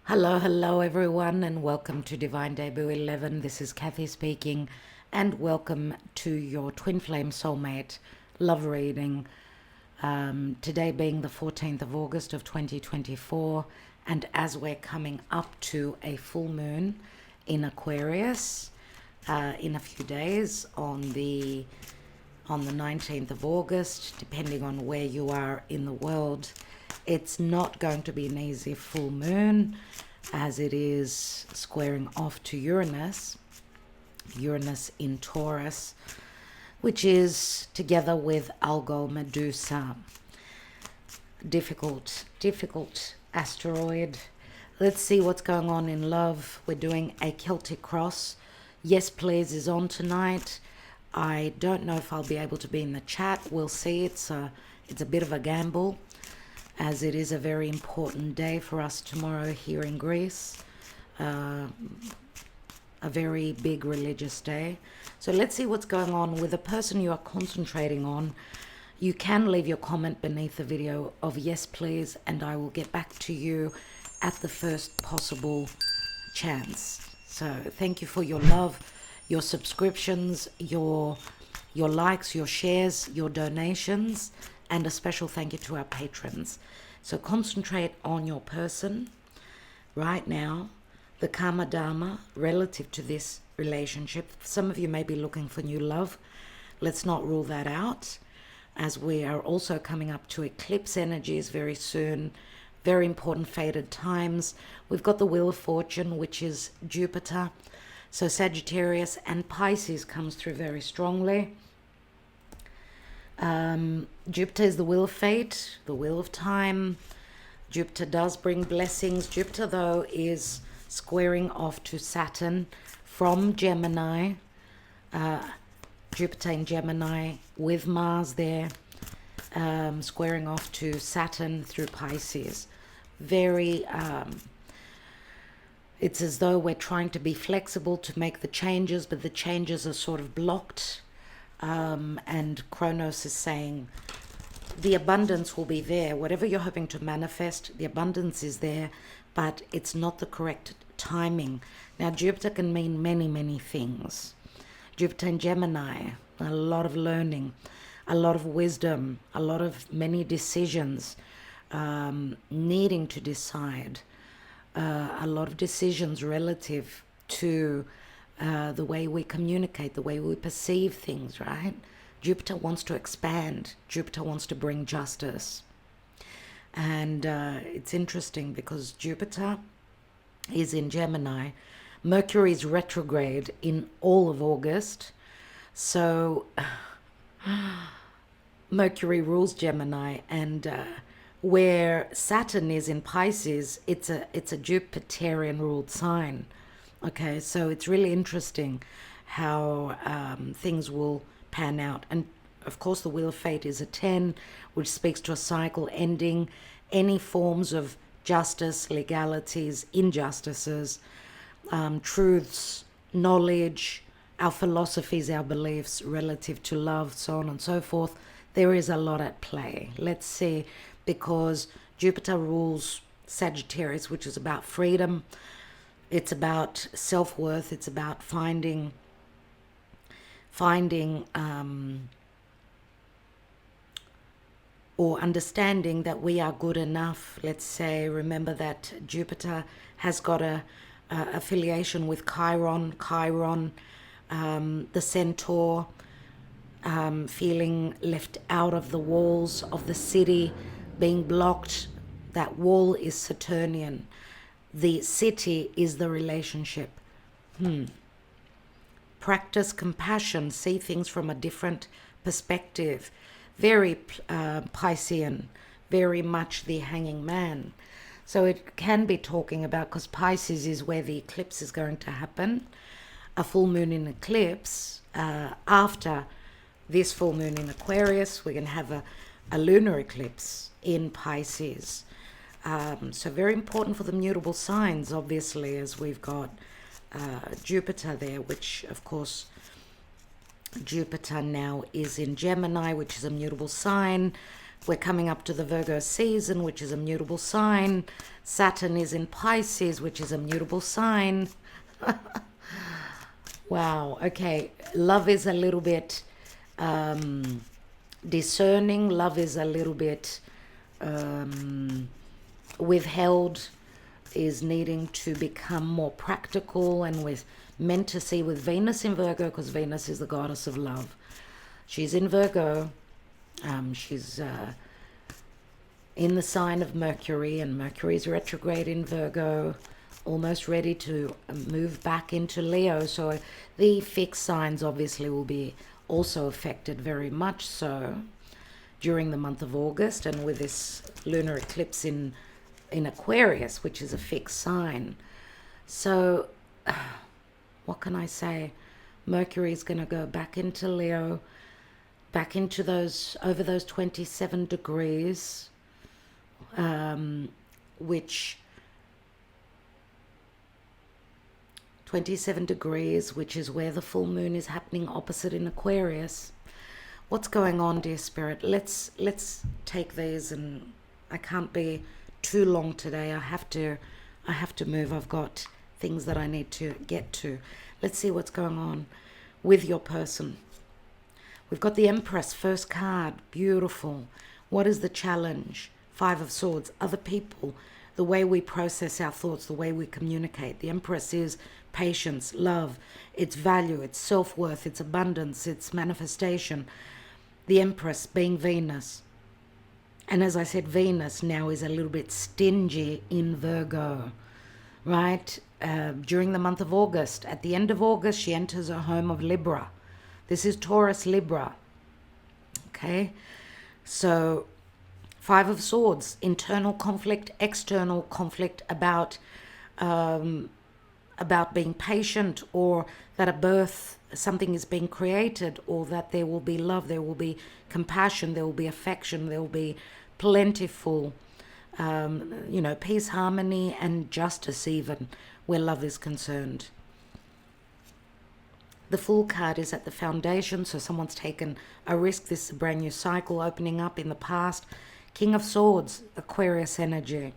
Hello everyone, and welcome to Divine Debut 11. This is Kathy speaking, and welcome to your Twin Flame Soulmate love reading. Today being the 14th of August of 2024, and as we're coming up to a full moon in Aquarius in a few days on the 19th of August, depending on where you are in the world. It's not going to be an easy full moon, as it is squaring off to Uranus in Taurus, which is together with Algol Medusa. Difficult asteroid. Let's see what's going on in love. We're doing a Celtic cross. Yes Please is on tonight. I don't know if I'll be able to be in the chat. We'll see. It's a bit of a gamble, as it is a very important day for us tomorrow here in Greece. A very big religious day. So let's see what's going on with the person you are concentrating on. You can leave your comment beneath the video of yes please, and I will get back to you at the first possible chance. So thank you for your love, your subscriptions, your likes, your shares, your donations, and a special thank you to our patrons. So concentrate on your person right now, the karma dharma relative to this relationship. Some of you may be looking for new love. Let's not rule that out, as we are also coming up to eclipse energies very soon. Very important fated times. We've got the Wheel of Fortune, which is Jupiter. So Sagittarius and Pisces comes through very strongly. Jupiter is the wheel of fate, the wheel of time. Jupiter does bring blessings. Jupiter, though, is squaring off to Saturn from Gemini. Jupiter in Gemini with Mars there, squaring off to Saturn through Pisces. Very, it's as though we're trying to be flexible to make the changes, but the changes are sort of blocked. And Kronos is saying the abundance will be there. Whatever you're hoping to manifest, the abundance is there, but it's not the correct timing. Now, Jupiter can mean many things. Jupiter in Gemini, a lot of learning, a lot of wisdom, a lot of many decisions, needing to decide, a lot of decisions relative to the way we communicate, the way we perceive things, right? Jupiter wants to expand. Jupiter wants to bring justice. And it's interesting because Jupiter is in Gemini. Mercury is retrograde in all of August. So Mercury rules Gemini, and where Saturn is in Pisces, it's a Jupiterian ruled sign. Okay, so it's really interesting how things will pan out. And of course, the Wheel of Fate is a 10, which speaks to a cycle ending, any forms of justice, legalities, injustices, truths, knowledge, our philosophies, our beliefs relative to love, so on and so forth. There is a lot at play. Let's see, because Jupiter rules Sagittarius, which is about freedom. It's about self-worth. It's about finding or understanding that we are good enough. Let's say, remember that Jupiter has got a affiliation with Chiron, the centaur, feeling left out of the walls of the city, being blocked. That wall is Saturnian. The city is the relationship. Practice compassion, see things from a different perspective. Very Piscean, very much the hanging man. So it can be talking about, because Pisces is where the eclipse is going to happen, a full moon in eclipse. After this full moon in Aquarius, we're going to have a lunar eclipse in Pisces. So very important for the mutable signs, obviously, as we've got Jupiter there, which of course Jupiter now is in Gemini, which is a mutable sign. We're coming up to the Virgo season, which is a mutable sign. Saturn is in Pisces, which is a mutable sign. Wow. Okay. Love is a little bit discerning. Love is a little bit withheld, is needing to become more practical, and with meant to see with Venus in Virgo, because Venus is the goddess of love. She's in Virgo. She's in the sign of Mercury, and Mercury is retrograde in Virgo, almost ready to move back into Leo. So the fixed signs obviously will be also affected very much so during the month of August, and with this lunar eclipse in Aquarius, which is a fixed sign. So what can I say? Mercury is going to go back into Leo, back into those, over those 27 degrees, which 27 degrees, which is where the full moon is happening opposite in Aquarius. What's going on, dear Spirit? Let's take these, and I can't be too long today. I have to move. I've got things that I need to get to. Let's see what's going on with your person. We've got the Empress, first card. Beautiful. What is the challenge? Five of Swords. Other people, the way we process our thoughts, the way we communicate. The Empress is patience, love, its value, its self-worth, its abundance, its manifestation. The Empress being Venus. And as I said, Venus now is a little bit stingy in Virgo, right? During the month of August. At the end of August, she enters her home of Libra. This is Taurus, Libra. Okay? So, Five of Swords, internal conflict, external conflict about being patient, or that a birth, something is being created, or that there will be love, there will be compassion, there will be affection, there will be plentiful, peace, harmony, and justice even, where love is concerned. The Fool card is at the foundation, so someone's taken a risk. This is a brand new cycle opening up in the past. King of Swords, Aquarius energy.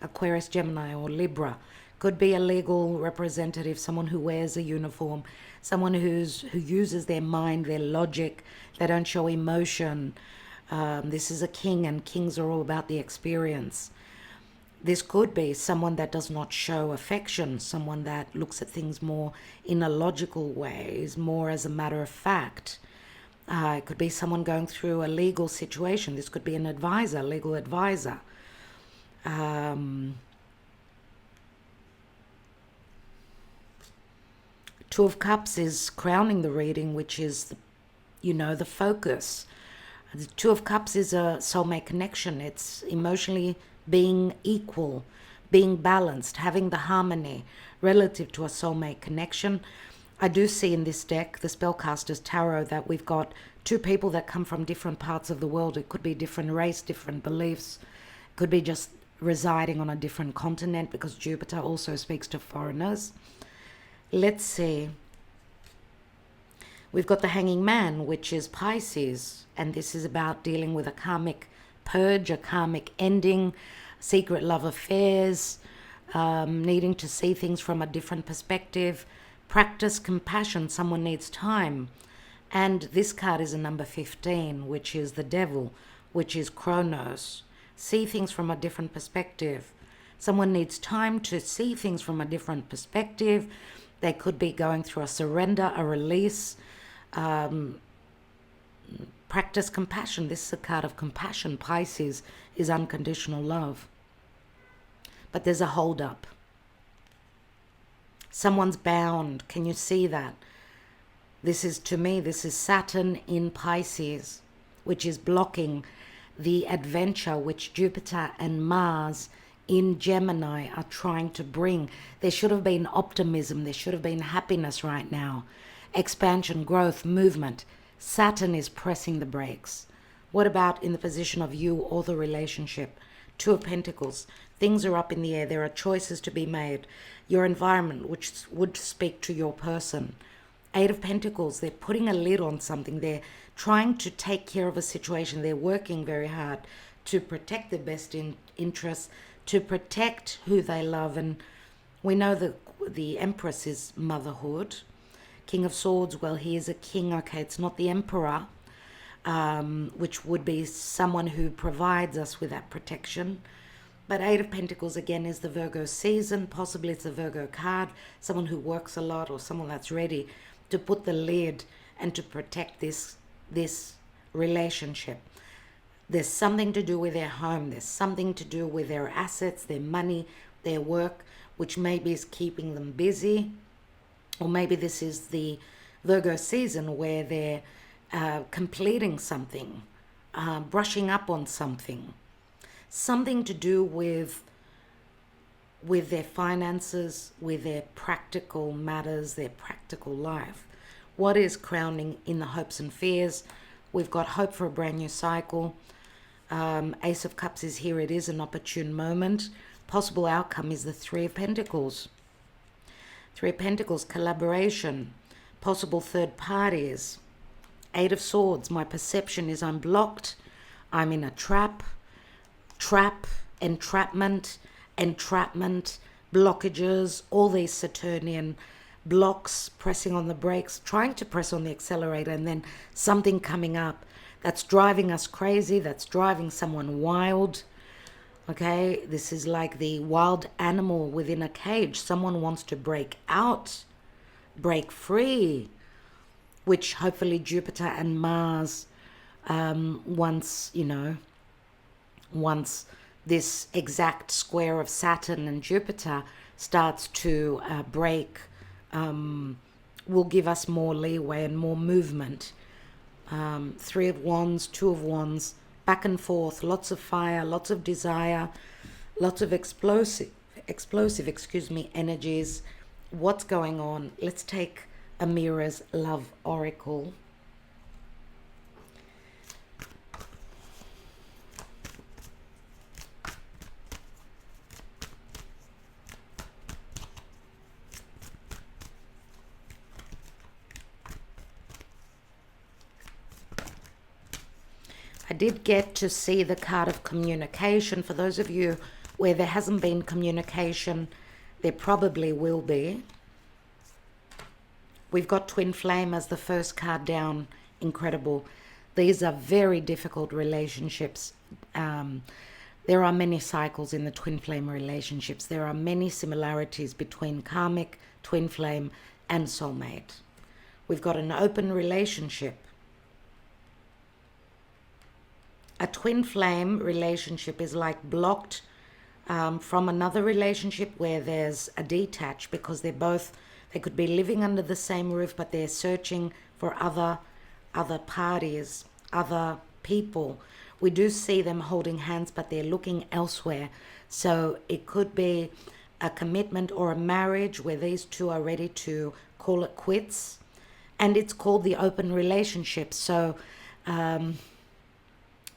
Aquarius, Gemini, or Libra. Could be a legal representative, someone who wears a uniform, someone who uses their mind, their logic. They don't show emotion. This is a king, and kings are all about the experience. This could be someone that does not show affection, someone that looks at things more in a logical way, is more as a matter of fact. It could be someone going through a legal situation. This could be an advisor, legal advisor. Two of Cups is crowning the reading, which is, the focus. The Two of Cups is a soulmate connection. It's emotionally being equal, being balanced, having the harmony relative to a soulmate connection. I do see in this deck, the Spellcaster's Tarot, that we've got two people that come from different parts of the world. It could be different race, different beliefs. It could be just residing on a different continent, because Jupiter also speaks to foreigners. Let's see. We've got the Hanging Man, which is Pisces, and this is about dealing with a karmic purge, a karmic ending, secret love affairs, needing to see things from a different perspective. Practice compassion. Someone needs time. And this card is a number 15, which is the Devil, which is Kronos. See things from a different perspective. Someone needs time to see things from a different perspective. They could be going through a surrender, a release. Practice compassion. This is a card of compassion. Pisces is unconditional love. But there's a hold up. Someone's bound. Can you see that? This is, to me, this is Saturn in Pisces, which is blocking the adventure which Jupiter and Mars in Gemini are trying to bring. There should have been optimism. There should have been happiness right now. Expansion, growth, movement. Saturn is pressing the brakes. What about in the position of you or the relationship? Two of Pentacles. Things are up in the air. There are choices to be made. Your environment, which would speak to your person. Eight of Pentacles, they're putting a lid on something. They're trying to take care of a situation. They're working very hard to protect their best interests, to protect who they love. And we know the Empress is motherhood. King of Swords, well, he is a king. Okay, it's not the Emperor, which would be someone who provides us with that protection. But Eight of Pentacles, again, is the Virgo season. Possibly it's a Virgo card, someone who works a lot or someone that's ready to put the lid and to protect this relationship. There's something to do with their home. There's something to do with their assets, their money, their work, which maybe is keeping them busy. Or maybe this is the Virgo season where they're completing something, brushing up on something. Something to do with their finances, with their practical matters, their practical life. What is crowning in the hopes and fears? We've got hope for a brand new cycle. Ace of Cups is here. It is an opportune moment. Possible outcome is the Three of Pentacles. Three of Pentacles, collaboration. Possible third parties. Eight of Swords, my perception is I'm blocked. I'm in a trap, entrapment, blockages, all these Saturnian blocks, pressing on the brakes, trying to press on the accelerator, and then something coming up that's driving us crazy, that's driving someone wild. Okay, this is like the wild animal within a cage. Someone wants to break out, break free, which hopefully Jupiter and Mars, once this exact square of Saturn and Jupiter starts to break, will give us more leeway and more movement. Three of Wands, Two of Wands, back and forth, lots of fire, lots of desire, lots of explosive, energies. What's going on? Let's take Amira's Love Oracle. I did get to see the card of communication. For those of you where there hasn't been communication, there probably will be. We've got Twin Flame as the first card down. Incredible. These are very difficult relationships. There are many cycles in the Twin Flame relationships. There are many similarities between karmic, Twin Flame, and Soulmate. We've got an open relationship. A Twin Flame relationship is like blocked from another relationship where there's a detach, because they could be living under the same roof, but they're searching for other parties, other people. We do see them holding hands, but they're looking elsewhere. So it could be a commitment or a marriage where these two are ready to call it quits. And it's called the open relationship. So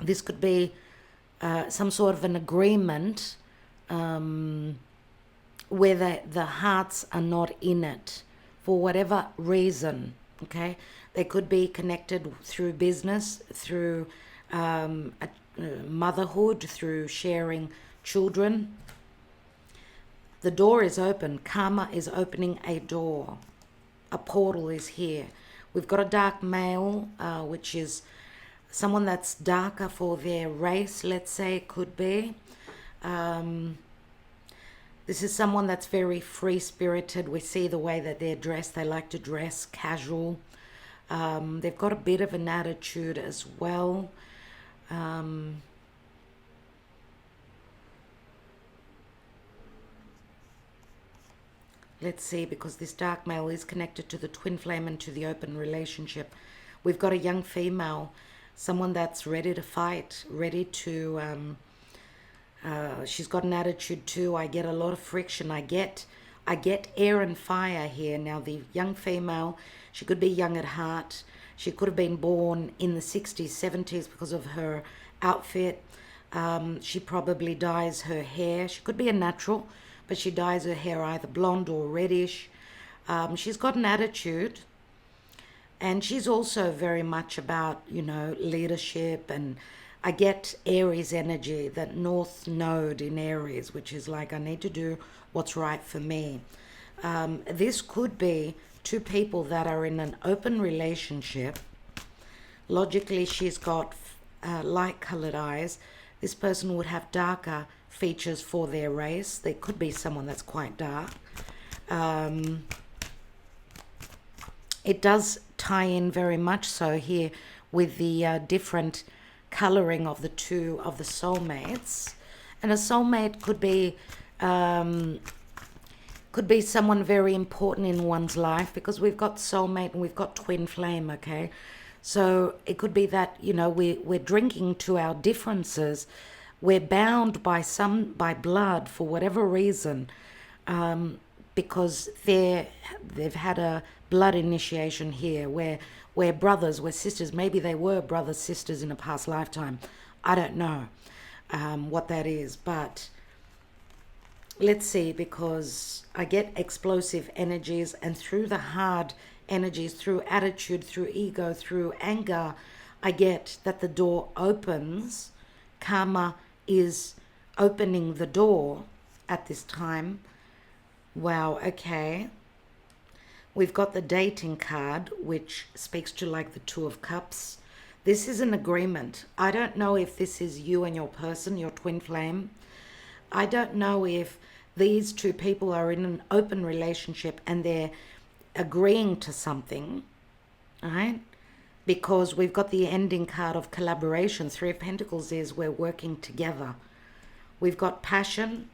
this could be some sort of an agreement where the hearts are not in it for whatever reason, okay? They could be connected through business, through motherhood, through sharing children. The door is open. Karma is opening a door. A portal is here. We've got a dark male, which is someone that's darker for their race, let's say, could be. This is someone that's very free-spirited. We see the way that they're dressed. They like to dress casual. They've got a bit of an attitude as well. Let's see, because this dark male is connected to the Twin Flame and to the open relationship. We've got a young female, someone that's ready to fight, ready to... she's got an attitude too. I get a lot of friction. I get air and fire here. Now, the young female, she could be young at heart. She could have been born in the 60s, 70s because of her outfit. She probably dyes her hair. She could be a natural, but she dyes her hair either blonde or reddish. She's got an attitude. And she's also very much about, you know, leadership. And I get Aries energy, that North Node in Aries, which is like, I need to do what's right for me. This could be two people that are in an open relationship. Logically, she's got light colored eyes. This person would have darker features for their race. There could be someone that's quite dark. It does tie in very much so here with the different coloring of the two of the soulmates. And a soulmate could be someone very important in one's life, because we've got soulmate and we've got twin flame, okay? So it could be that, you know, we're drinking to our differences. We're bound by blood for whatever reason, because they've had a blood initiation here, where we're brothers, we're sisters. Maybe they were brothers, sisters in a past lifetime. I don't know what that is, but let's see, because I get explosive energies, and through the hard energies, through attitude, through ego, through anger, I get that the door opens. Karma is opening the door at this time. Wow, okay. We've got the dating card, which speaks to like the Two of Cups. This is an agreement. I don't know if this is you and your person, your twin flame. I don't know if these two people are in an open relationship and they're agreeing to something, right? Because we've got the ending card of collaboration. Three of Pentacles is we're working together. We've got passion,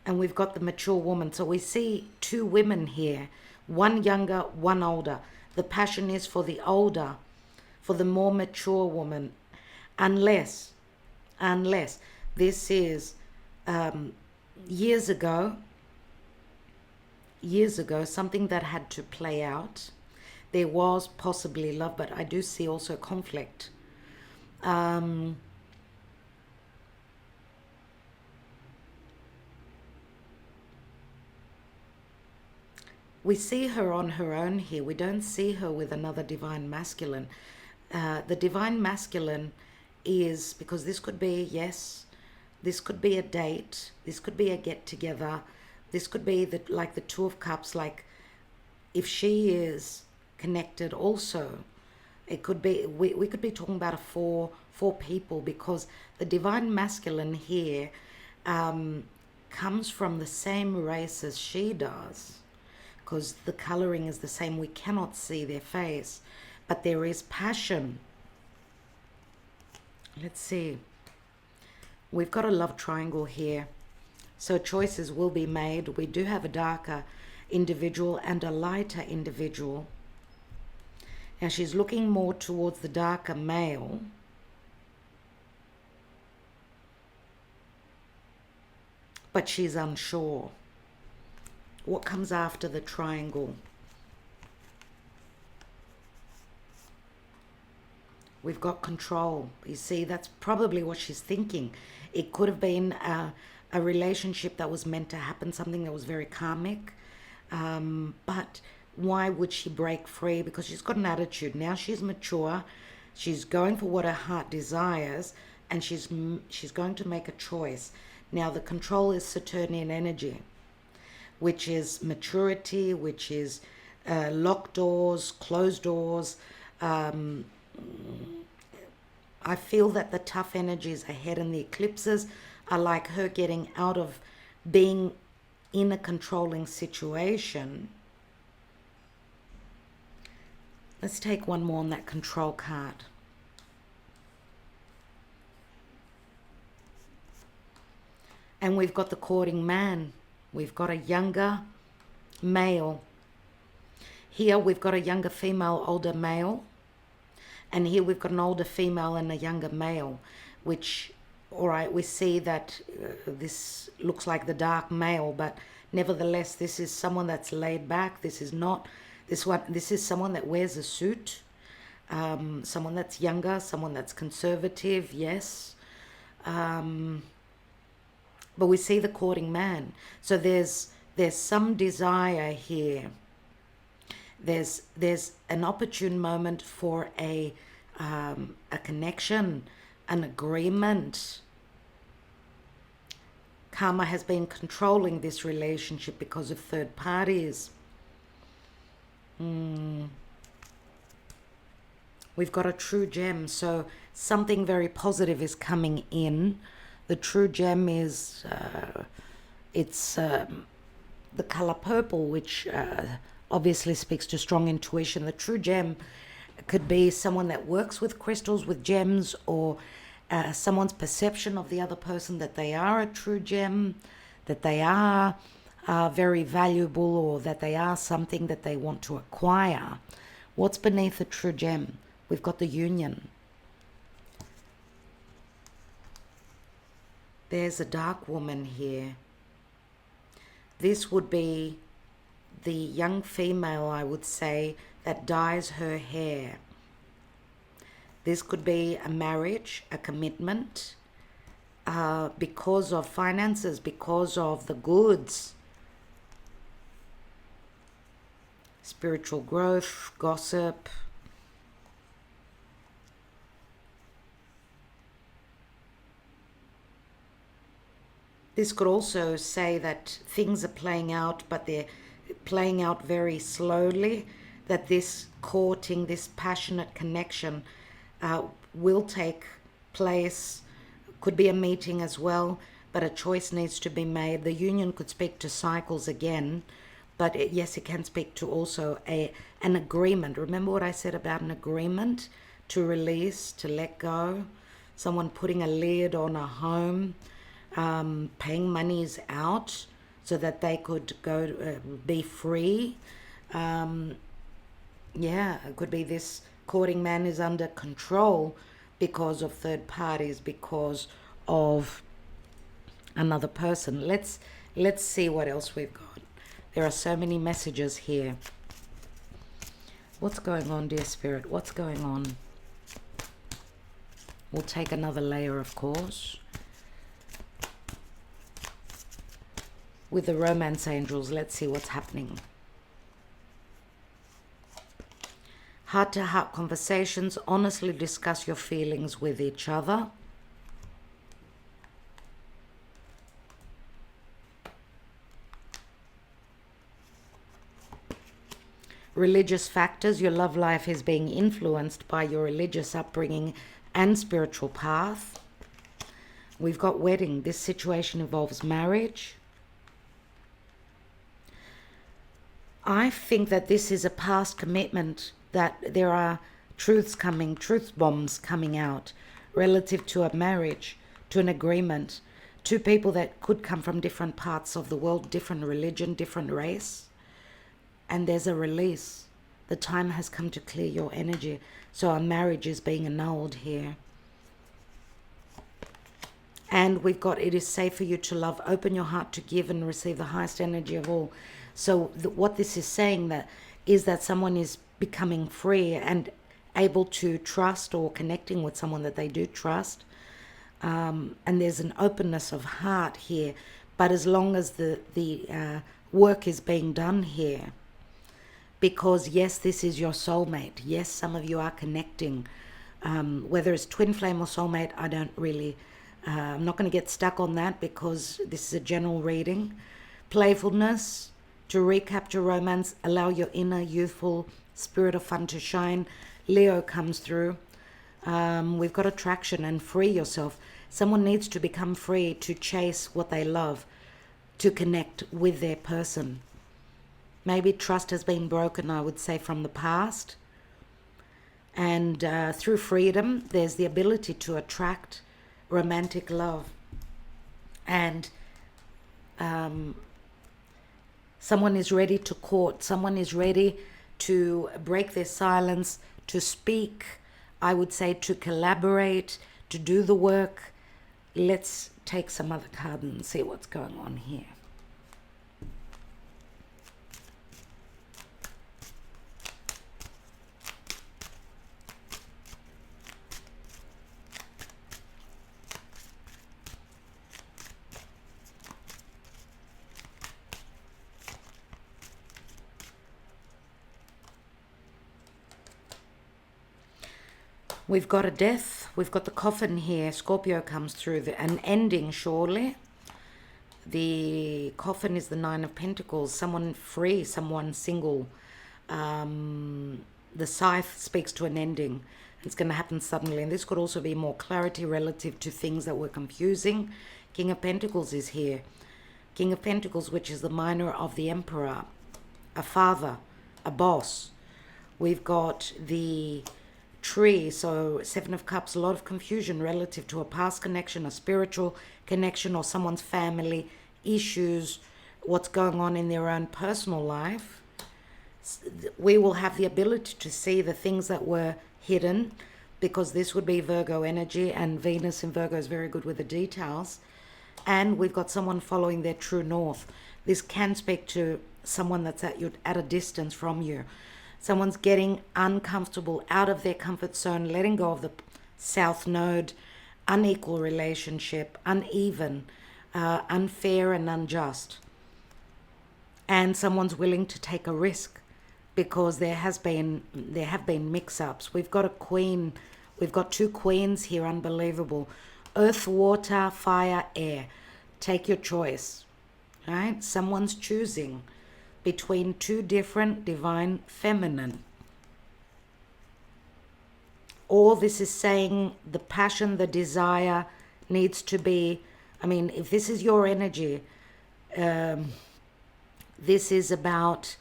and we've got the mature woman. So we see two women here, one younger, one older. The passion is for the older, for the more mature woman, unless this is years ago, something that had to play out. There was possibly love, but I do see also conflict. We see her on her own here. We don't see her with another divine masculine. The divine masculine is, because this could be, yes, this could be a date. This could be a get together. This could be like the Two of Cups. Like if she is connected also, it could be, we could be talking about a four people, because the divine masculine here comes from the same race as she does. Because the coloring is the same. We cannot see their face, but there is passion. Let's see. We've got a love triangle here. So choices will be made. We do have a darker individual and a lighter individual. Now she's looking more towards the darker male. But she's unsure. What comes after the triangle? We've got control. You see, that's probably what she's thinking. It could have been a relationship that was meant to happen, something that was very karmic. But why would she break free? Because she's got an attitude. Now she's mature. She's going for what her heart desires, and she's going to make a choice. Now the control is Saturnian energy, which is maturity, which is locked doors, closed doors. I feel that the tough energies ahead and the eclipses are like her getting out of being in a controlling situation. Let's take one more on that control card. And we've got the courting man. We've got a younger male. Here we've got a younger female, older male. And here we've got an older female and a younger male, which, all right, we see that this looks like the dark male, but nevertheless, this is someone that's laid back. This is not, this is someone that wears a suit, someone that's younger, someone that's conservative, yes. But we see the courting man. So there's some desire here. There's an opportune moment for a connection, an agreement. Karma has been controlling this relationship because of third parties. We've got a true gem, so something very positive is coming in. The true gem is, it's the color purple, which obviously speaks to strong intuition. The true gem could be someone that works with crystals, with gems, or someone's perception of the other person that they are a true gem, that they are very valuable, or that they are something that they want to acquire. What's beneath a true gem? We've got the union. There's a dark woman here. This would be the young female, I would say, that dyes her hair. This could be a marriage, a commitment, because of finances, because of the goods, spiritual growth, gossip. This could also say that things are playing out, but they're playing out very slowly, that this courting, this passionate connection will take place. Could be a meeting as well, but a choice needs to be made. The union could speak to cycles again, but yes, it can speak to also an agreement. Remember what I said about an agreement? To release, to let go. Someone putting a lid on a home. Paying monies out so that they could go be free. Yeah, it could be this courting man is under control because of third parties, because of another person. Let's see what else we've got. There are so many messages here. What's going on, dear spirit? What's going on? We'll take another layer, of course. With the romance angels, let's see what's happening. Heart-to-heart conversations. Honestly discuss your feelings with each other. Religious factors. Your love life is being influenced by your religious upbringing and spiritual path. We've got wedding. This situation involves marriage. I think that this is a past commitment, that there are truth bombs coming out relative to a marriage, to an agreement, to people that could come from different parts of the world, different religion, different race. And there's a release. The time has come to clear your energy. So a marriage is being annulled here. And we've got, it is safe for you to love. Open your heart to give and receive the highest energy of all. So what this is saying is that someone is becoming free and able to trust, or connecting with someone that they do trust. And there's an openness of heart here. But as long as the work is being done here, because yes, this is your soulmate. Yes, some of you are connecting. Whether it's twin flame or soulmate, I don't really, I'm not going to get stuck on that because this is a general reading. Playfulness. To recapture romance, allow your inner youthful spirit of fun to shine. Leo comes through. We've got attraction and free yourself. Someone needs to become free to chase what they love, to connect with their person. Maybe trust has been broken, I would say, from the past. And through freedom, there's the ability to attract romantic love. And someone is ready to court. Someone is ready to break their silence, to speak, I would say, to collaborate, to do the work. Let's take some other card and see what's going on here. We've got a death. We've got the coffin here. Scorpio comes through. An ending, surely. The coffin is the Nine of Pentacles. Someone free, someone single. The scythe speaks to an ending. It's going to happen suddenly. And this could also be more clarity relative to things that were confusing. King of Pentacles is here. King of Pentacles, which is the minor of the Emperor. A father, a boss. We've got the tree, so Seven of Cups, a lot of confusion relative to a past connection, a spiritual connection, or someone's family issues, what's going on in their own personal life. We will have the ability to see the things that were hidden, because this would be Virgo energy, and Venus in Virgo is very good with the details. And we've got someone following their true north. This can speak to someone that's at a distance from you. Someone's getting uncomfortable, out of their comfort zone, letting go of the south node, unequal relationship, uneven, unfair and unjust. And someone's willing to take a risk because there have been mix-ups. We've got a queen, we've got two queens here, unbelievable. Earth, water, fire, air. Take your choice, right? Someone's choosing between two different divine feminine. Or this is saying the passion, the desire needs to be, I mean, if this is your energy, this is about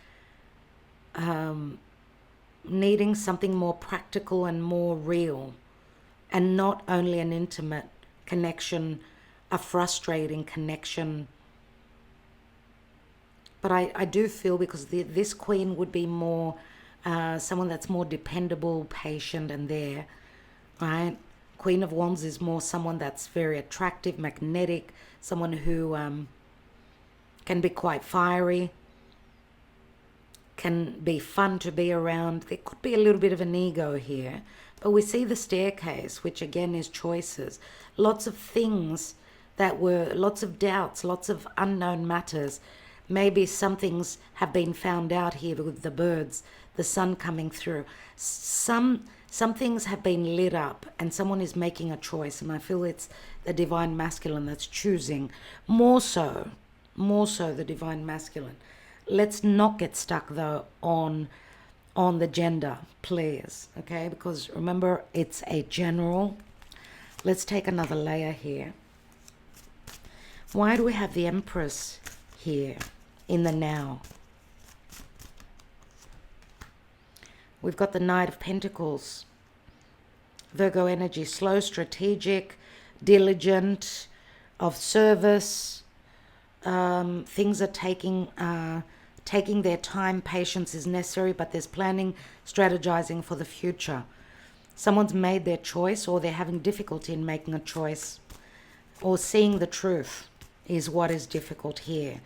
needing something more practical and more real, and not only an intimate connection, a frustrating connection. But I do feel, because this queen would be more someone that's more dependable, patient, and there, right? Queen of Wands is more someone that's very attractive, magnetic, someone who can be quite fiery, can be fun to be around. There could be a little bit of an ego here, but we see the staircase, which again is choices. Lots of things that were, lots of doubts, lots of unknown matters. Maybe some things have been found out here with the birds, the sun coming through. Some things have been lit up, and someone is making a choice, and I feel it's the divine masculine that's choosing. More so the divine masculine. Let's not get stuck though on the gender, please, okay? Because remember, it's a general. Let's take another layer here. Why do we have the Empress here in the now? We've got the Knight of Pentacles. Virgo energy, slow, strategic, diligent, of service. Things are taking their time. Patience is necessary, but there's planning, strategizing for the future. Someone's made their choice, or they're having difficulty in making a choice, or seeing the truth is what is difficult here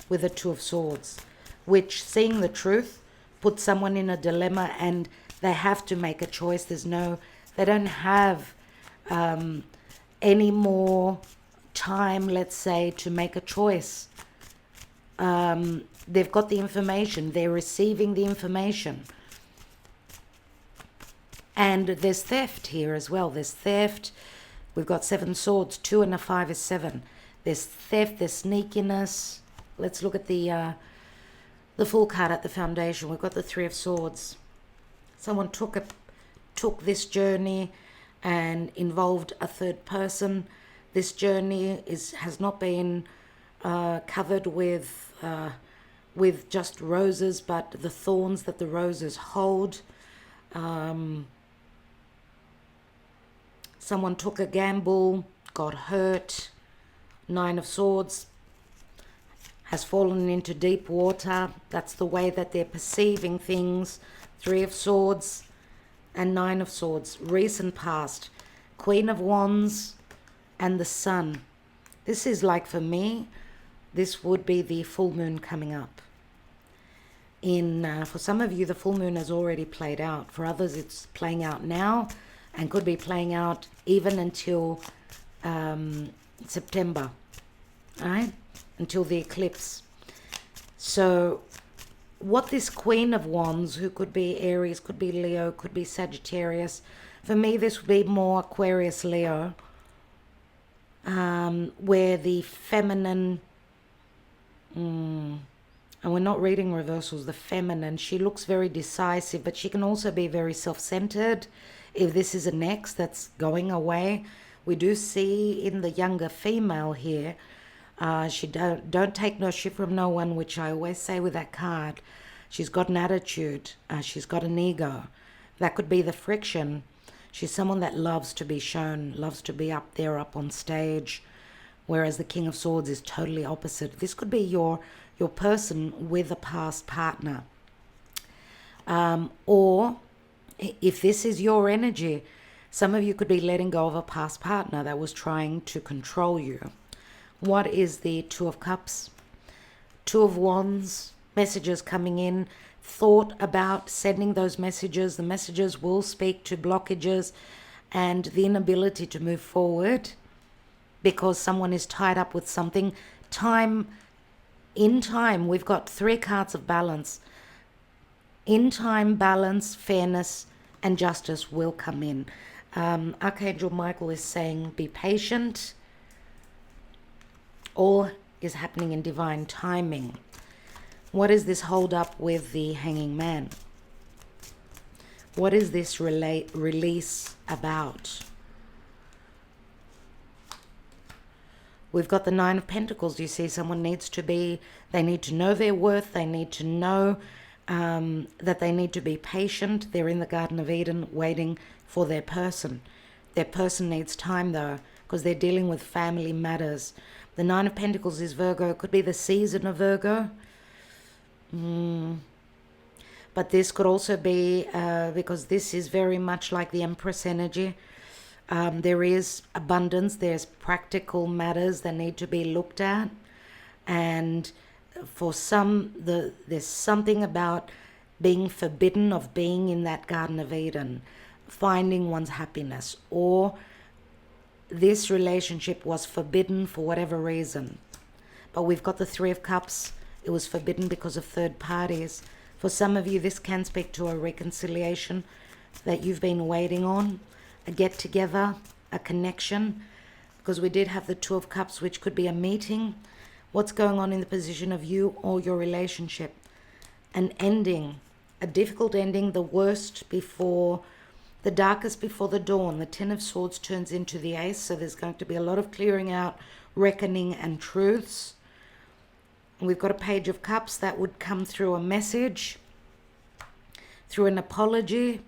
with the Two of Swords, which, seeing the truth, puts someone in a dilemma, and they have to make a choice. They don't have any more time, let's say, to make a choice. They've got the information, they're receiving the information. And there's theft here as well. There's theft. We've got 7 swords. 2 and a 5 is 7. There's theft, there's sneakiness. Let's look at the full card at the foundation. We've got the 3 of Swords. Someone took this journey and involved a third person. This journey has not been covered with just roses, but the thorns that the roses hold. Someone took a gamble, got hurt. 9 of Swords has fallen into deep water. That's the way that they're perceiving things. 3 of Swords and 9 of Swords. Recent past. Queen of Wands and the Sun. This is like, for me, this would be the full moon coming up. For some of you, the full moon has already played out. For others, it's playing out now and could be playing out even until September, right? Until the eclipse. So what this Queen of Wands, who could be Aries, could be Leo, could be Sagittarius. For me, this would be more Aquarius, Leo, where the feminine, and we're not reading reversals, the feminine, she looks very decisive, but she can also be very self-centered. If this is an ex that's going away, we do see in the younger female here, she don't take no shit from no one, which I always say with that card. She's got an attitude. She's got an ego. That could be the friction. She's someone that loves to be shown, loves to be up there, up on stage, whereas the King of Swords is totally opposite. This could be your person with a past partner. Or if this is your energy, some of you could be letting go of a past partner that was trying to control you. What is the Two of Cups? Two of Wands, messages coming in, thought about sending those messages. The messages will speak to blockages and the inability to move forward because someone is tied up with something. In time, we've got 3 cards of balance. In time, balance, fairness, and justice will come in. Archangel Michael is saying, be patient. All is happening in divine timing. What is this hold up with the Hanging Man? What is this release about? We've got the Nine of Pentacles. You see, someone needs to be, they need to know their worth. They need to know that they need to be patient. They're in the Garden of Eden waiting for their person. Their person needs time though, because they're dealing with family matters. The Nine of Pentacles is Virgo. It could be the season of Virgo. But this could also be, because this is very much like the Empress energy. There is abundance. There's practical matters that need to be looked at. And for some, there's something about being forbidden of being in that Garden of Eden, finding one's happiness, or this relationship was forbidden for whatever reason. But we've got the Three of Cups. It was forbidden because of third parties. For some of you, this can speak to a reconciliation that you've been waiting on, a get-together, a connection, because we did have the Two of Cups, which could be a meeting. What's going on in the position of you or your relationship? An ending, a difficult ending, the worst before, the darkest before the dawn. The Ten of Swords turns into the Ace, so there's going to be a lot of clearing out, reckoning and truths. We've got a Page of Cups that would come through a message, through an apology.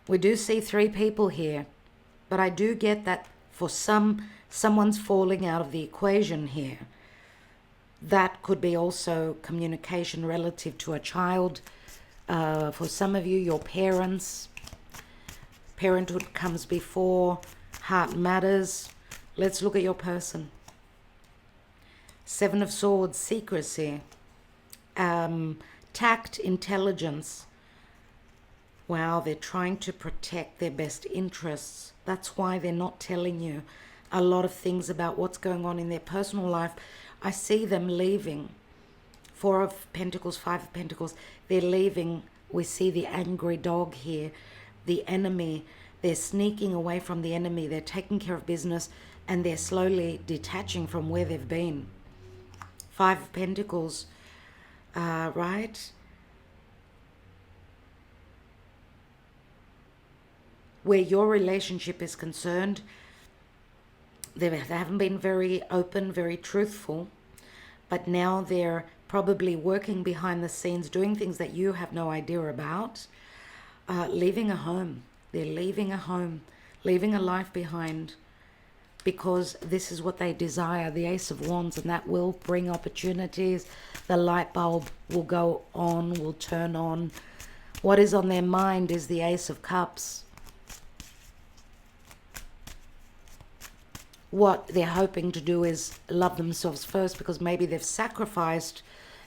We do see 3 people here, but I do get that for someone's falling out of the equation here. That could be also communication relative to a child. For some of you, your parents. Parenthood comes before heart matters. Let's look at your person. Seven of Swords, secrecy, tact, intelligence. Wow, they're trying to protect their best interests. That's why they're not telling you a lot of things about what's going on in their personal life. I see them leaving. 4 of Pentacles, 5 of Pentacles. They're leaving. We see the angry dog here. The enemy. They're sneaking away from the enemy. They're taking care of business and they're slowly detaching from where they've been. 5 of Pentacles, right? Where your relationship is concerned, they haven't been very open, very truthful, but now they're probably working behind the scenes, doing things that you have no idea about, leaving a home. They're leaving a home, leaving a life behind, because this is what they desire, the Ace of Wands, and that will bring opportunities. The light bulb will go on, will turn on. What is on their mind is the Ace of Cups. What they're hoping to do is love themselves first, because maybe they've sacrificed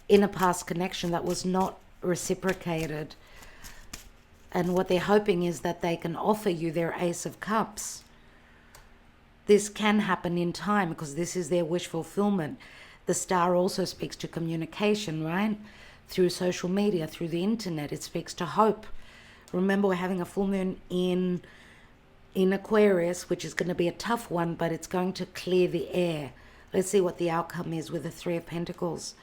in a past connection that was not reciprocated. And what they're hoping is that they can offer you their Ace of Cups. This can happen in time because this is their wish fulfillment. The star also speaks to communication, right? through social media, through the internet. It speaks to hope. Remember, we're having a full moon in Aquarius, which is going to be a tough one, but it's going to clear the air. Let's see what the outcome is with the Three of Pentacles.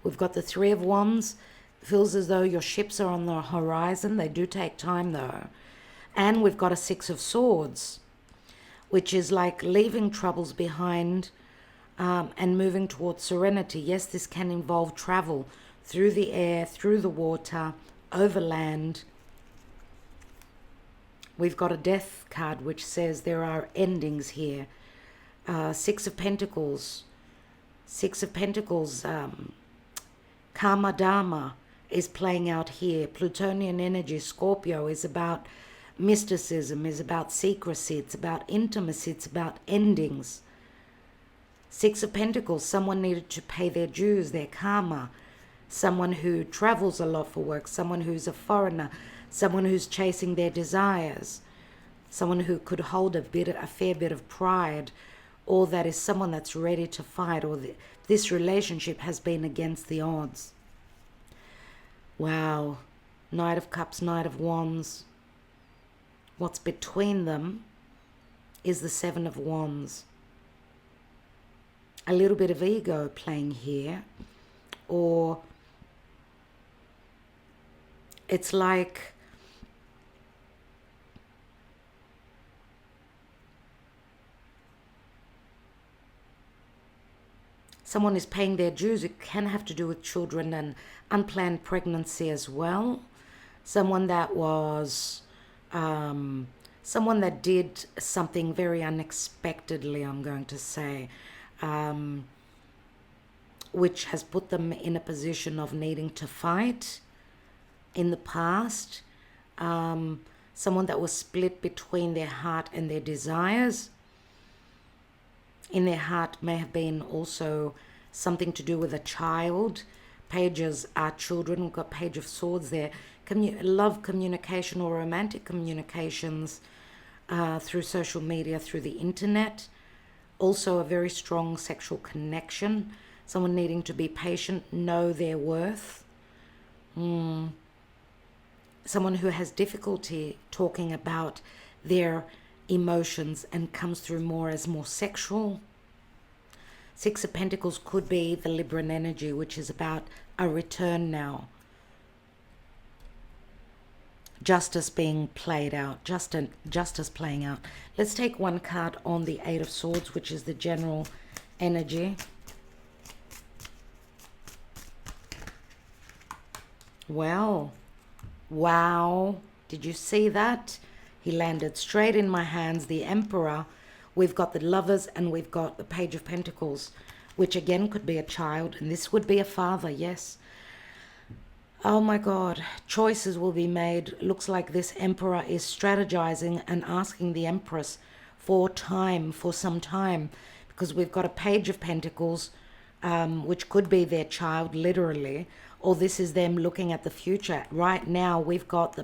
We've got the Three of Wands. Feels as though your ships are on the horizon. They do take time though. And we've got a Six of Swords, which is like leaving troubles behind and moving towards serenity. Yes, this can involve travel through the air, through the water, over land. We've got a Death card, which says there are endings here. Six of Pentacles. Six of Pentacles. Karma Dharma is playing out here. Plutonian energy, Scorpio, is about mysticism, is about secrecy, it's about intimacy, it's about endings. Six of Pentacles, someone needed to pay their dues, their karma. Someone who travels a lot for work, someone who's a foreigner, someone who's chasing their desires, someone who could hold a fair bit of pride, or that is someone that's ready to fight, or this relationship has been against the odds. Wow. Knight of Cups, Knight of Wands. What's between them is the Seven of Wands. A little bit of ego playing here, or it's like someone is paying their dues. It can have to do with children and unplanned pregnancy as well. Someone that was, someone that did something very unexpectedly, I'm going to say, which has put them in a position of needing to fight in the past. Someone that was split between their heart and their desires. In their heart may have been also something to do with a child. Pages are children. We've got Page of Swords there. Love communication or romantic communications through social media, through the internet. Also a very strong sexual connection. Someone needing to be patient, know their worth. Someone who has difficulty talking about their emotions and comes through more as more sexual. Six of Pentacles could be the Libran energy, which is about a return now. Justice being played out, justice playing out. Let's take one card on the Eight of Swords, which is the general energy. Well, wow, did you see that? He landed straight in my hands, the Emperor. We've got the Lovers and we've got the Page of Pentacles, which again could be a child, and this would be a father, yes. Oh my God, choices will be made. Looks like this Emperor is strategizing and asking the Empress for time, for some time, because we've got a Page of Pentacles, which could be their child, literally, or this is them looking at the future. Right now, we've got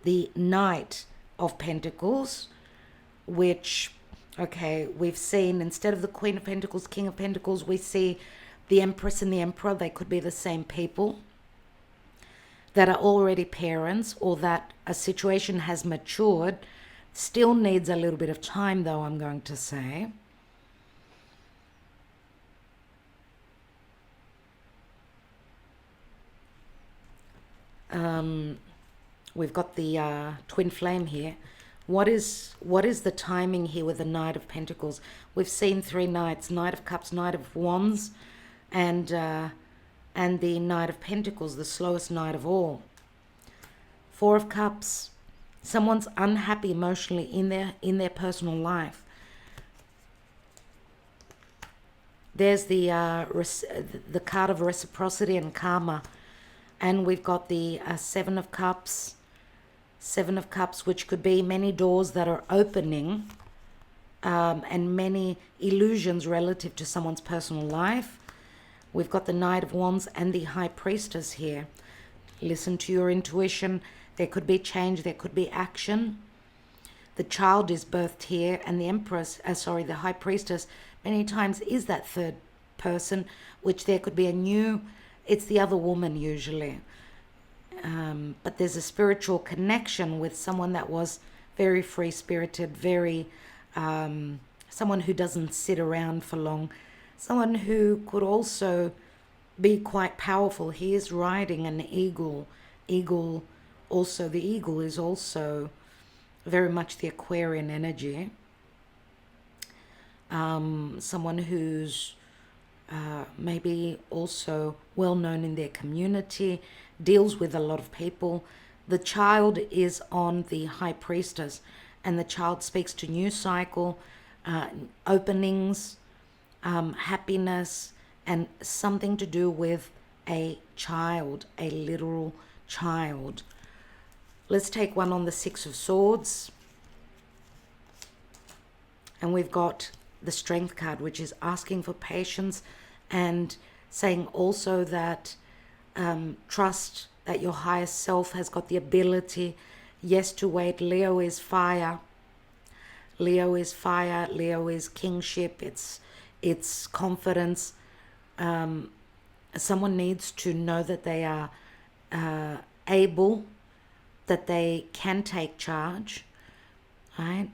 the Knight of Pentacles, which, okay, we've seen instead of the Queen of Pentacles, King of Pentacles, we see the Empress and the Emperor. They could be the same people that are already parents, or that a situation has matured. Still needs a little bit of time though, I'm going to say. We've got the twin flame here. What is the timing here with the Knight of Pentacles? We've seen three knights: Knight of Cups, Knight of Wands, and the Knight of Pentacles, the slowest knight of all. Four of Cups. Someone's unhappy emotionally in their personal life. There's the card of reciprocity and karma, and we've got the Seven of Cups. Seven of Cups, which could be many doors that are opening, and many illusions relative to someone's personal life. We've got the Knight of Wands and the High Priestess here. Listen to your intuition. There could be change. There could be action. The child is birthed here, and the Empress, the High Priestess, many times is that third person, which there could be a new it's the other woman usually. But there's a spiritual connection with someone that was very free-spirited, very someone who doesn't sit around for long, someone who could also be quite powerful. He is riding an eagle. Also, the eagle is also very much the Aquarian energy. Someone who's maybe also well known in their community, deals with a lot of people. The child is on the high priestess, and the child speaks to new cycle, openings, happiness, and something to do with a child, a literal child. Let's take one on the Six of Swords. And we've got the Strength card, which is asking for patience and saying also that trust that your higher self has got the ability, yes, to wait. Leo is fire. Leo is fire. Leo is kingship. It's confidence. Someone needs to know that they are able, that they can take charge, right?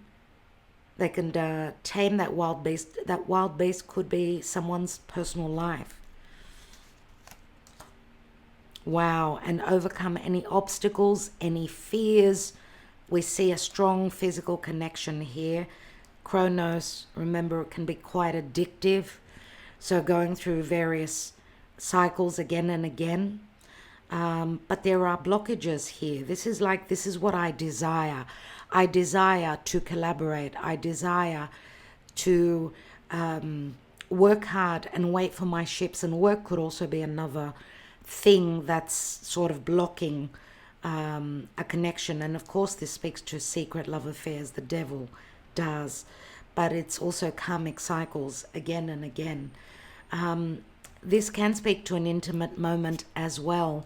They can tame that wild beast. That wild beast could be someone's personal life. Wow, and overcome any obstacles, any fears. We see a strong physical connection here. Chronos, remember, it can be quite addictive. So going through various cycles again and again. But there are blockages here. This is what I desire. I desire to collaborate. I desire to work hard and wait for my ships. And work could also be another thing that's sort of blocking a connection. And of course, this speaks to secret love affairs. The devil does. But it's also karmic cycles again and again. This can speak to an intimate moment as well,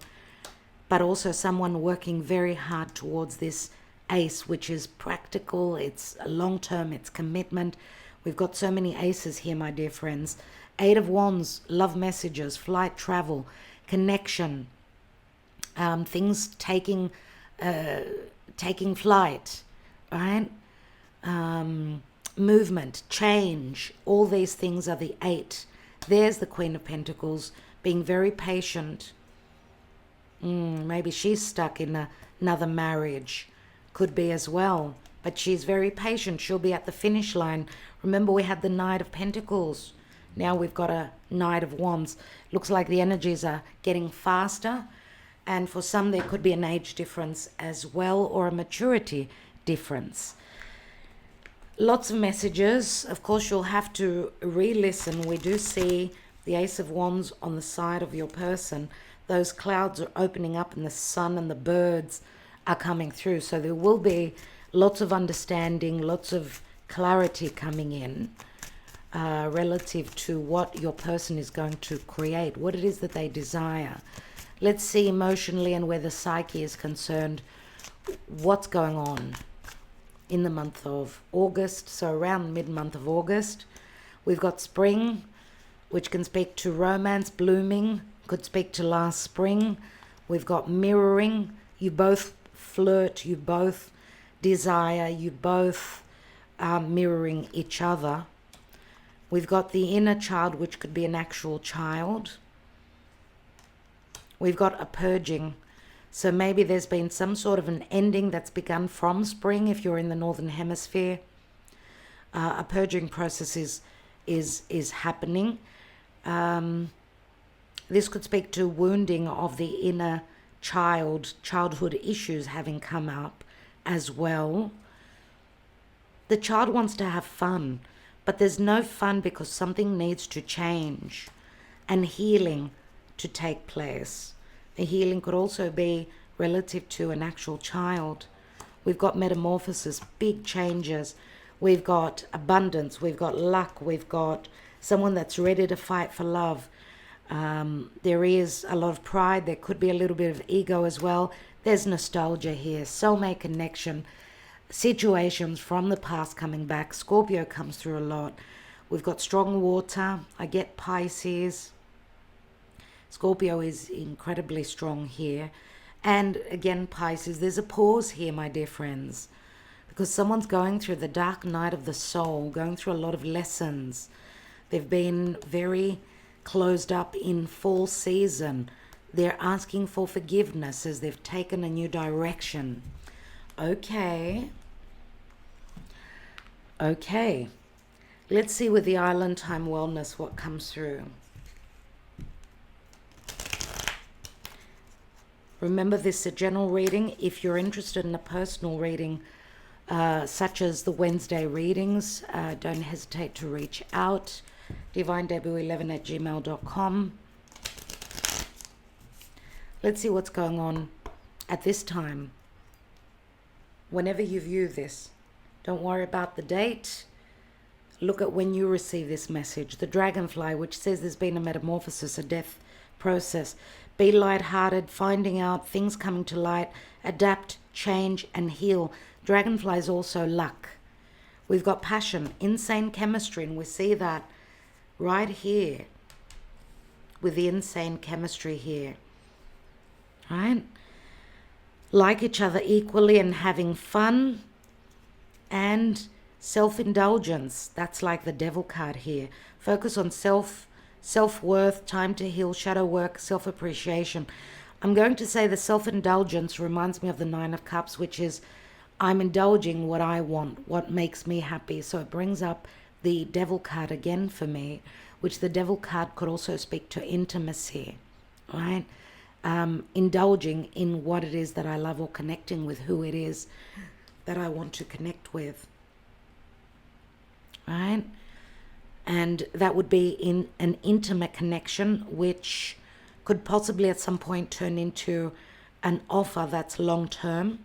but also someone working very hard towards this ace, which is practical, it's long-term, it's commitment. We've got so many aces here, my dear friends. Eight of Wands, love messages, flight, travel, connection, things taking flight, right? Movement, change, all these things are the eight. There's the Queen of Pentacles, being very patient. Maybe she's stuck in another marriage. Could be as well. But she's very patient. She'll be at the finish line. Remember, we had the Knight of Pentacles. Now we've got a Knight of Wands. Looks like the energies are getting faster. And for some, there could be an age difference as well, or a maturity difference. Lots of messages. Of course, you'll have to re-listen. We do see the Ace of Wands on the side of your person. Those clouds are opening up and the sun and the birds are coming through. So there will be lots of understanding, lots of clarity coming in relative to what your person is going to create, what it is that they desire. Let's see emotionally and where the psyche is concerned, what's going on in the month of August. So around mid-month of August, we've got spring, which can speak to romance, blooming, could speak to last spring. We've got mirroring. You both flirt, you both desire, you both are mirroring each other. We've got the inner child, which could be an actual child. We've got a purging. So maybe there's been some sort of an ending that's begun from spring if you're in the Northern Hemisphere. A purging process is happening. This could speak to wounding of the inner child, childhood issues having come up as well. The child wants to have fun, but there's no fun because something needs to change and healing to take place. A healing could also be relative to an actual child. We've got metamorphosis, big changes. We've got abundance. We've got luck. We've got someone that's ready to fight for love. There is a lot of pride. There could be a little bit of ego as well. There's nostalgia here. Soulmate connection. Situations from the past coming back. Scorpio comes through a lot. We've got strong water. I get Pisces. Scorpio is incredibly strong here. And again, Pisces, there's a pause here, my dear friends, because someone's going through the dark night of the soul, going through a lot of lessons. They've been very closed up in fall season. They're asking for forgiveness as they've taken a new direction. Okay. Let's see with the Island Time Wellness what comes through. Remember, this is a general reading. If you're interested in a personal reading, such as the Wednesday readings, don't hesitate to reach out. divinedebut11@gmail.com. Let's see what's going on at this time. Whenever you view this, don't worry about the date. Look at when you receive this message. The dragonfly, which says there's been a metamorphosis, a death process. Be lighthearted, finding out, things coming to light, adapt, change, and heal. Dragonfly is also luck. We've got passion, insane chemistry, and we see that right here with the insane chemistry here. Right? Like each other equally and having fun and self-indulgence. That's like the devil card here. Focus on self-worth, time to heal, shadow work, self-appreciation. I'm going to say the self-indulgence reminds me of the Nine of Cups, which is I'm indulging what I want, what makes me happy. So it brings up the devil card again for me, which the devil card could also speak to intimacy, right? Indulging in what it is that I love, or connecting with who it is that I want to connect with, right? And that would be in an intimate connection, which could possibly at some point turn into an offer that's long term.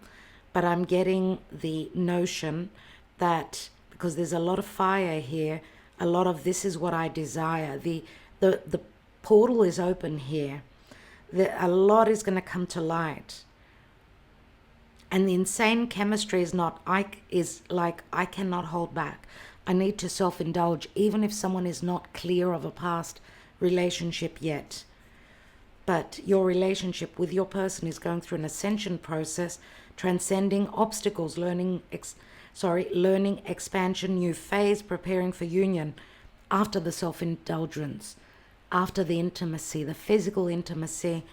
But I'm getting the notion that because there's a lot of fire here, a lot of this is what I desire. The portal is open here. A lot is going to come to light. And the insane chemistry is like I cannot hold back. I need to self-indulge, even if someone is not clear of a past relationship yet. But your relationship with your person is going through an ascension process, transcending obstacles, learning expansion, new phase, preparing for union after the self-indulgence, after the intimacy, the physical intimacy,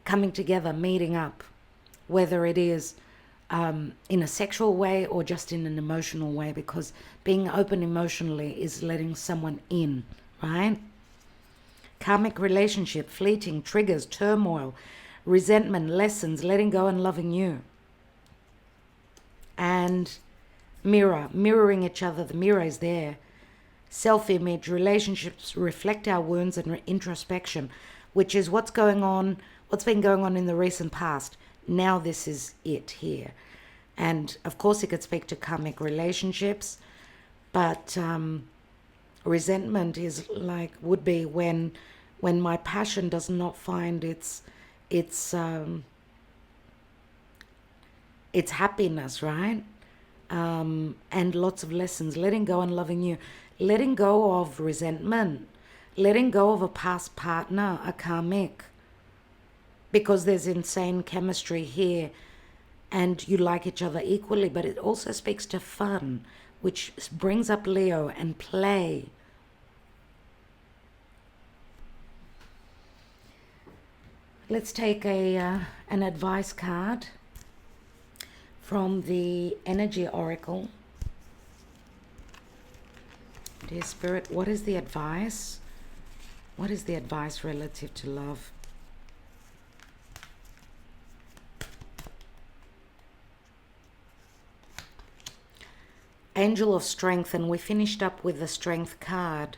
coming together, meeting up, whether it is in a sexual way or just in an emotional way, because being open emotionally is letting someone in, right? Karmic relationship, fleeting, triggers, turmoil, resentment, lessons, letting go and loving you. And mirroring each other, the mirror is there. Self-image, relationships reflect our wounds and introspection, which is what's been going on in the recent past. Now this is it here. And of course it could speak to karmic relationships, but resentment is would be when my passion does not find its happiness, right? And lots of lessons, letting go and loving you, letting go of resentment, letting go of a past partner, a karmic, because there's insane chemistry here and you like each other equally. But it also speaks to fun, which brings up Leo, and play. Let's take an advice card from the Energy Oracle. Dear Spirit, what is the advice? What is the advice relative to love? Angel of Strength, and we finished up with the Strength card.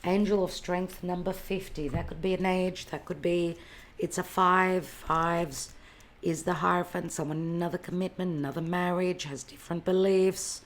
Angel of Strength number 50. That could be an age, that could be, it's a 5. Fives is the Hierophant, someone in another commitment, another marriage, has different beliefs.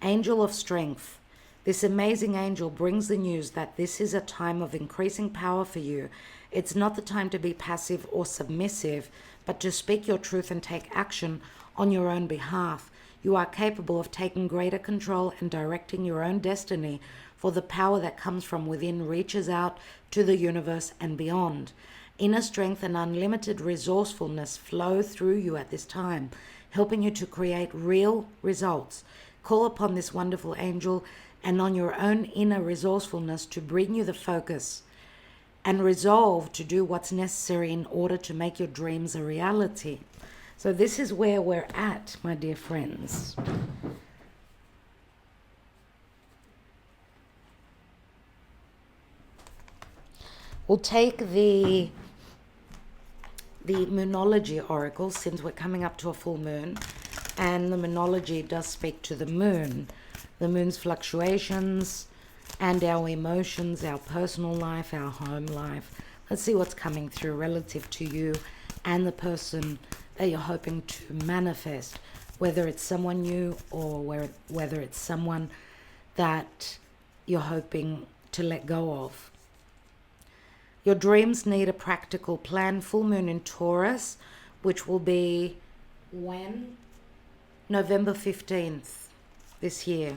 Angel of Strength. This amazing angel brings the news that this is a time of increasing power for you. It's not the time to be passive or submissive, but to speak your truth and take action on your own behalf. You are capable of taking greater control and directing your own destiny, for the power that comes from within reaches out to the universe and beyond. Inner strength and unlimited resourcefulness flow through you at this time, helping you to create real results. Call upon this wonderful angel and on your own inner resourcefulness to bring you the focus and resolve to do what's necessary in order to make your dreams a reality. So this is where we're at, my dear friends. We'll take the Moonology oracle, since we're coming up to a full moon, and the Moonology does speak to the moon's fluctuations, and our emotions, our personal life, our home life. Let's see what's coming through relative to you and the person that you're hoping to manifest, whether it's someone new or whether it's someone that you're hoping to let go of. Your dreams need a practical plan. Full moon in Taurus, which will be when? November 15th this year.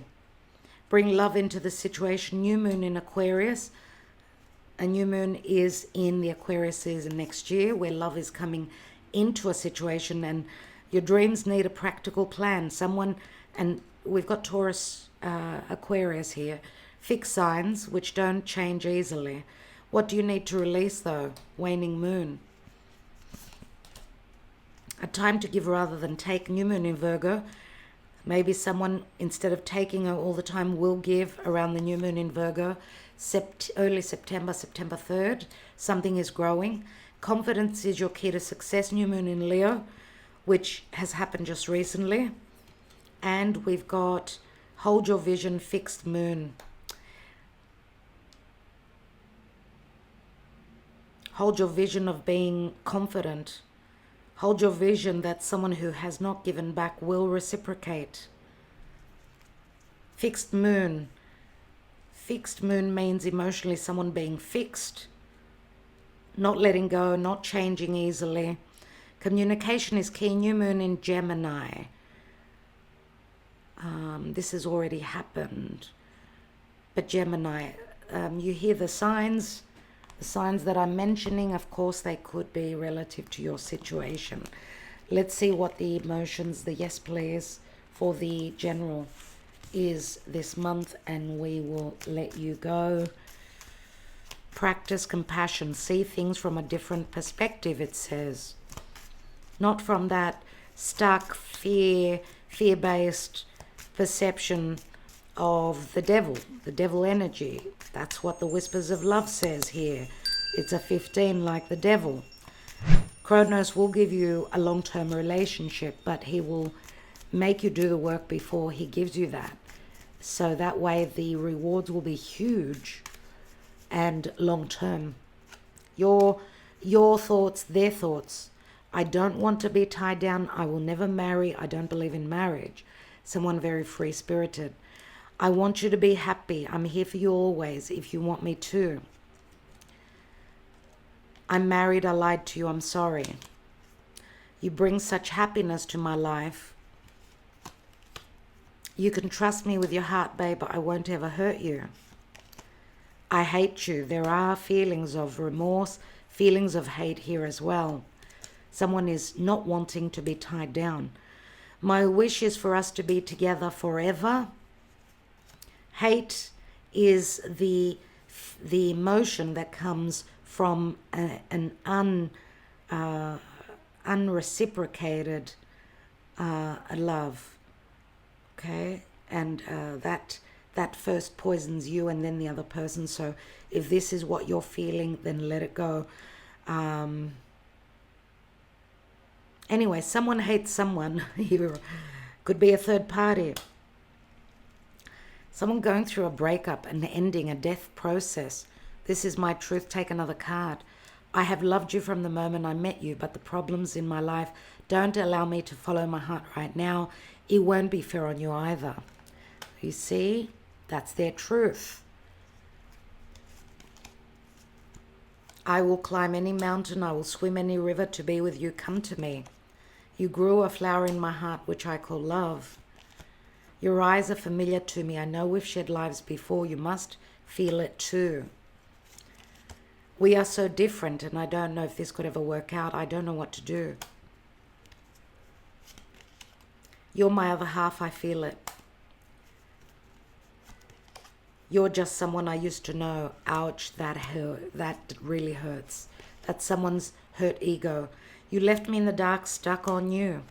Bring love into the situation. New moon in Aquarius. A new moon is in the Aquarius season next year, where love is coming into a situation, and your dreams need a practical plan. Someone, and we've got Taurus, Aquarius here, fixed signs which don't change easily. What do you need to release though? Waning moon. A time to give rather than take. New moon in Virgo. Maybe someone, instead of taking all the time, will give around the new moon in Virgo. Early September, September 3rd. Something is growing. Confidence is your key to success. New moon in Leo, which has happened just recently. And we've got hold your vision, fixed moon. Hold your vision of being confident. Hold your vision that someone who has not given back will reciprocate. Fixed moon. Fixed moon means emotionally someone being fixed, not letting go, not changing easily. Communication is key. New moon in Gemini. This has already happened. But Gemini, you hear the signs. The signs that I'm mentioning, of course, they could be relative to your situation. Let's see what the emotions, the yes please, for the general is this month, and we will let you go. Practice compassion. See things from a different perspective, it says. Not from that stuck, fear-based perception of the devil energy. That's what the Whispers of Love says here. It's a 15 like the devil. Kronos will give you a long-term relationship, but he will make you do the work before he gives you that. So that way the rewards will be huge and long-term. Your thoughts, their thoughts. I don't want to be tied down. I will never marry. I don't believe in marriage. Someone very free-spirited. I want you to be happy. I'm here for you always if you want me to. I'm married. I lied to you. I'm sorry. You bring such happiness to my life. You can trust me with your heart, babe. I won't ever hurt you. I hate you. There are feelings of remorse, feelings of hate here as well. Someone is not wanting to be tied down. My wish is for us to be together forever. Hate is the emotion that comes from an unreciprocated love, okay? And that first poisons you and then the other person. So if this is what you're feeling, then let it go. Anyway, someone hates someone. Here could be a third party. Someone going through a breakup and ending a death process. This is my truth. Take another card. I have loved you from the moment I met you, but the problems in my life don't allow me to follow my heart right now. It won't be fair on you either. You see? That's their truth. I will climb any mountain. I will swim any river to be with you. Come to me. You grew a flower in my heart, which I call love. Your eyes are familiar to me. I know we've shared lives before. You must feel it too. We are so different, and I don't know if this could ever work out. I don't know what to do. You're my other half. I feel it. You're just someone I used to know. Ouch, that hurt. That really hurts. That's someone's hurt ego. You left me in the dark, stuck on you.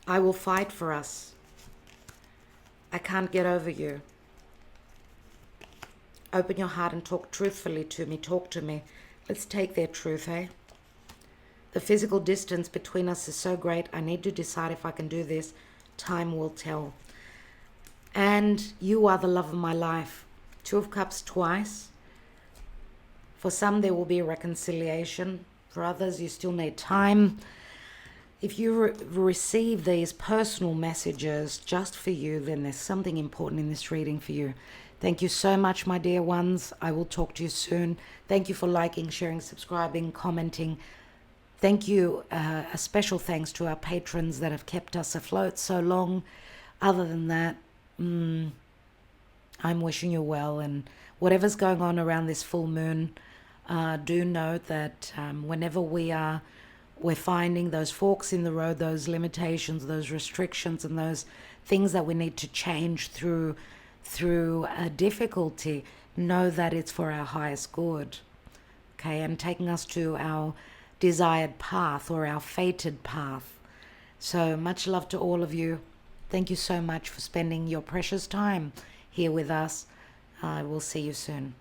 I will fight for us. I can't get over you. Open your heart and talk truthfully to me. Talk to me. Let's take their truth, eh? The physical distance between us is so great. I need to decide if I can do this. Time will tell. And you are the love of my life. Two of Cups twice. For some, there will be a reconciliation. For others, you still need time. If you receive these personal messages just for you, then there's something important in this reading for you. Thank you so much, my dear ones. I will talk to you soon. Thank you for liking, sharing, subscribing, commenting. Thank you. A special thanks to our patrons that have kept us afloat so long. Other than that, I'm wishing you well. And whatever's going on around this full moon, do note that whenever we're finding those forks in the road, those limitations, those restrictions, and those things that we need to change through a difficulty, know that it's for our highest good, okay, and taking us to our desired path or our fated path. So much love to all of you. Thank you so much for spending your precious time here with us. I will see you soon.